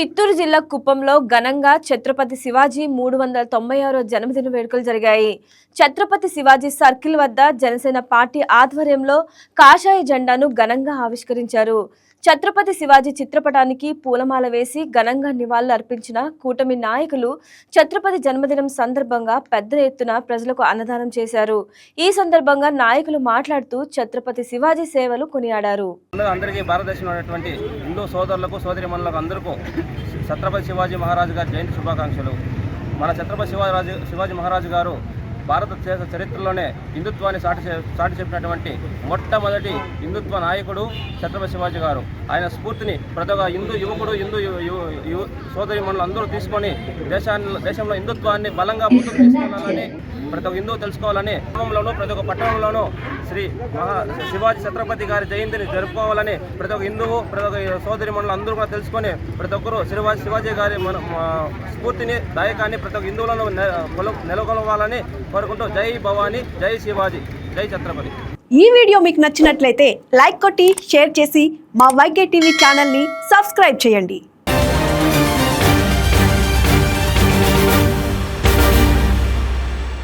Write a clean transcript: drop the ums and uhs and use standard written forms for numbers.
చిత్తూరు జిల్లా కుప్పంలో ఘనంగా ఛత్రపతి శివాజీ 396వ జన్మదిన వేడుకలు జరిగాయి. ఛత్రపతి శివాజీ సర్కిల్ వద్ద జనసేన పార్టీ ఆధ్వర్యంలో కాషాయ జెండాను ఘనంగా ఆవిష్కరించారు. ఛత్రపతి శివాజీ చిత్రపటానికి పూలమాల వేసి ఘనంగా నివాళులు అర్పించిన కూటమి నాయకులు ఛత్రపతి జన్మదినం సందర్భంగా పెద్ద ఎత్తున ప్రజలకు అన్నదానం చేశారు. ఈ సందర్భంగా నాయకులు మాట్లాడుతూ ఛత్రపతి శివాజీ సేవలు కొనియాడారు. అందరికీ భారతదేశంలో ఉన్నటువంటి హిందూ సోదరులకు సోదరిమణులకు అందరికీ ఛత్రపతి శివాజీ మహారాజు గారి జయంతి శుభాకాంక్షలు. మన ఛత్రపతి శివాజీ మహారాజు గారు భారతదేశ చరిత్రలోనే హిందుత్వాన్ని సాటి చెప్పినటువంటి మొట్టమొదటి హిందుత్వ నాయకుడు ఛత్రపతి శివాజీ గారు. ఆయన స్ఫూర్తిని ప్రతి ఒక్క హిందూ యువకుడు సోదరిమణులు అందరూ తీసుకొని దేశంలో హిందుత్వాన్ని బలంగా ముందుకు తీసుకెళ్లాలని ప్రతి ఒక్క హిందువు తెలుసుకోవాలని గ్రామంలోనూ ప్రతి ఒక్క పట్టణంలోనూ శివాజీ ఛత్రపతి గారి జయంతిని జరుపుకోవాలని ప్రతి ఒక్క హిందువు ప్రతి ఒక్క సోదరిమణులు అందరూ కూడా తెలుసుకొని ప్రతి ఒక్కరూ శివాజీ గారి స్ఫూర్తిని దాయకాన్ని ప్రతి ఒక్క హిందువులను నెలకొల్పాలని కోరుకుంటూ జై భవానీ, జై శివాజీ, జై ఛత్రపతి. ఈ వీడియో మీకు నచ్చినట్లయితే లైక్ కొట్టి షేర్ చేసి మా వైకే టీవీ ఛానల్ని సబ్స్క్రైబ్ చేయండి.